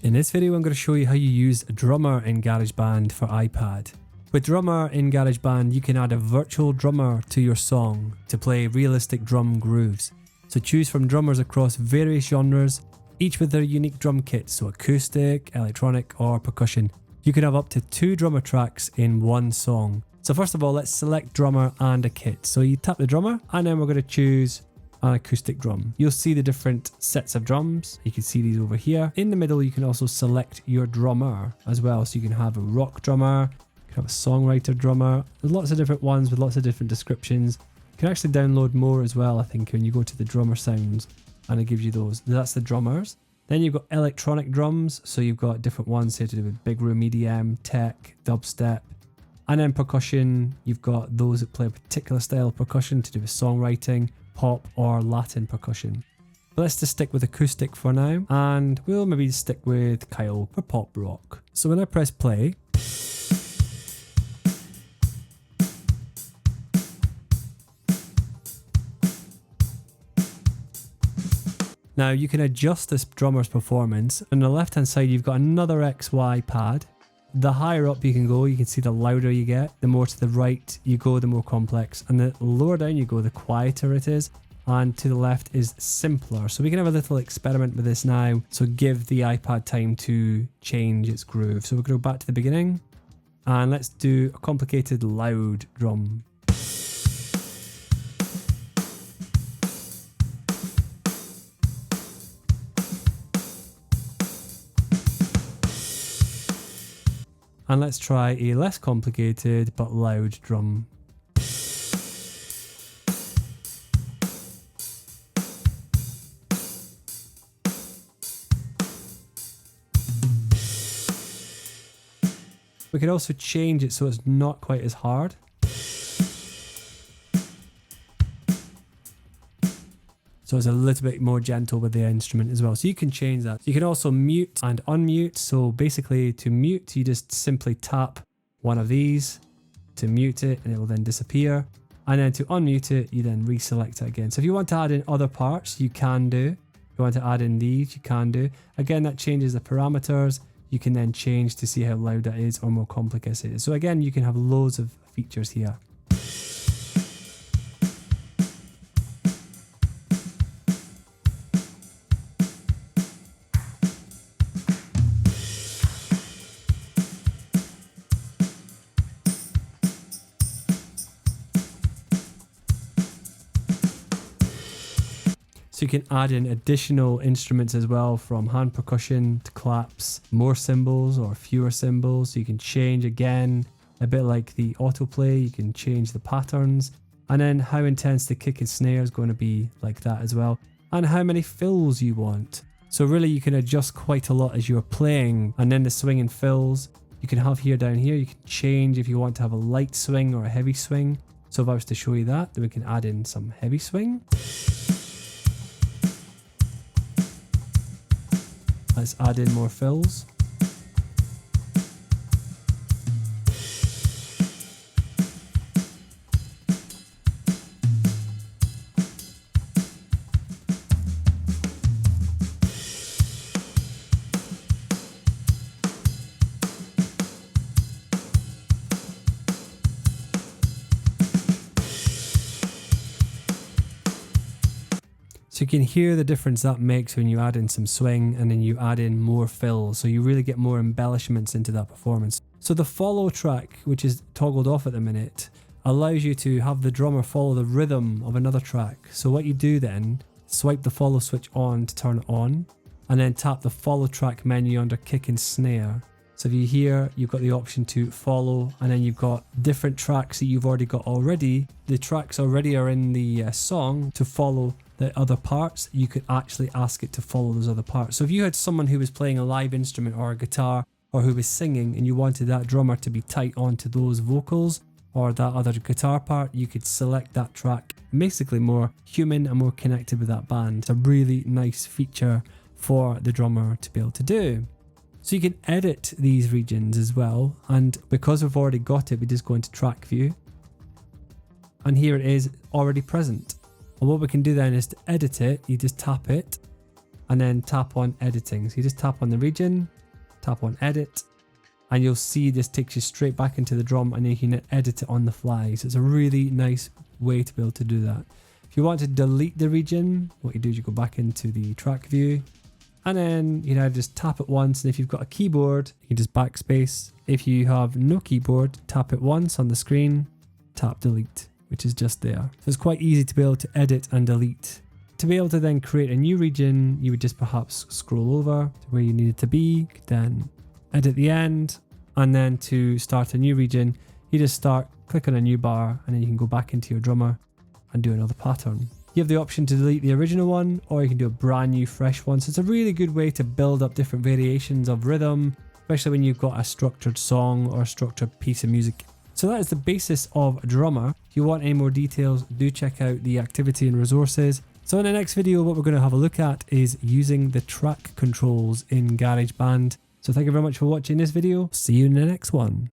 In this video I'm going to show you how you use Drummer in Garageband for iPad. With Drummer in Garageband you can add a virtual drummer to your song to play realistic drum grooves. So choose from drummers across various genres, each with their unique drum kits, so acoustic, electronic or percussion. You can have up to 2 drummer tracks in one song. So first of all, let's select drummer and a kit. So you tap the drummer and then we're going to choose an acoustic drum. You'll see the different sets of drums. You can see these over here. In the middle you can also select your drummer as well. So you can have a rock drummer, you can have a songwriter drummer. There's lots of different ones with lots of different descriptions. You can actually download more as well, I think, when you go to the drummer sounds and it gives you those. That's the drummers. Then you've got electronic drums. So you've got different ones here to do with big room EDM, tech, dubstep. And then percussion, you've got those that play a particular style of percussion to do with songwriting, pop or Latin percussion. But let's just stick with acoustic for now, and we'll maybe stick with Kyle for pop rock. So when I press play, now you can adjust this drummer's performance. On the left hand side you've got another XY pad. The higher up you can go, you can see the louder you get. The more to the right you go, the more complex. And the lower down you go, the quieter it is. And to the left is simpler. So we can have a little experiment with this now. So give the iPad time to change its groove. So we're going to go back to the beginning. And let's do a complicated loud drum. And let's try a less complicated but loud drum. We can also change it so it's not quite as hard. So it's a little bit more gentle with the instrument as well. So you can change that. You can also mute and unmute. So basically to mute, you just simply tap one of these to mute it and it will then disappear. And then to unmute it, you then reselect it again. So if you want to add in other parts, you can do. If you want to add in these, you can do. Again, that changes the parameters. You can then change to see how loud that is or more complex it is. So again, you can have loads of features here. So you can add in additional instruments as well, from hand percussion to claps, more cymbals or fewer cymbals. So you can change again, a bit like the autoplay, you can change the patterns, and then how intense the kick and snare is going to be like that as well, and how many fills you want. So really you can adjust quite a lot as you're playing. And then the swing and fills you can have here down here. You can change if you want to have a light swing or a heavy swing. So if I was to show you that, then we can add in some heavy swing. Let's add in more fills. So you can hear the difference that makes when you add in some swing and then you add in more fills. So you really get more embellishments into that performance. So the follow track, which is toggled off at the minute, allows you to have the drummer follow the rhythm of another track. So what you do then, swipe the follow switch on to turn it on, and then tap the follow track menu under kick and snare. So if you hear, you've got the option to follow, and then you've got different tracks that you've already got already. The tracks already are in the song to follow the other parts. You could actually ask it to follow those other parts. So if you had someone who was playing a live instrument or a guitar, or who was singing, and you wanted that drummer to be tight onto those vocals or that other guitar part, you could select that track. Basically more human and more connected with that band. It's a really nice feature for the drummer to be able to do. So you can edit these regions as well, and because we've already got it, we just go into track view, and here it is already present. And what we can do then is to edit it. You just tap it and then tap on editing. So you just tap on the region, tap on edit, and you'll see this takes you straight back into the drum, and then you can edit it on the fly. So it's a really nice way to be able to do that. If you want to delete the region, what you do is you go back into the track view, and then you know just tap it once, and if you've got a keyboard, you can just backspace. If you have no keyboard, tap it once on the screen, tap delete, which is just there. So it's quite easy to be able to edit and delete. To be able to then create a new region, you would just perhaps scroll over to where you need it to be, then edit the end, and then to start a new region, you just click on a new bar, and then you can go back into your drummer and do another pattern. You have the option to delete the original one, or you can do a brand new fresh one. So it's a really good way to build up different variations of rhythm, especially when you've got a structured song or a structured piece of music. So that is the basis of Drummer. If you want any more details, do check out the activity and resources. So in the next video, what we're going to have a look at is using the track controls in GarageBand. So thank you very much for watching this video. See you in the next one.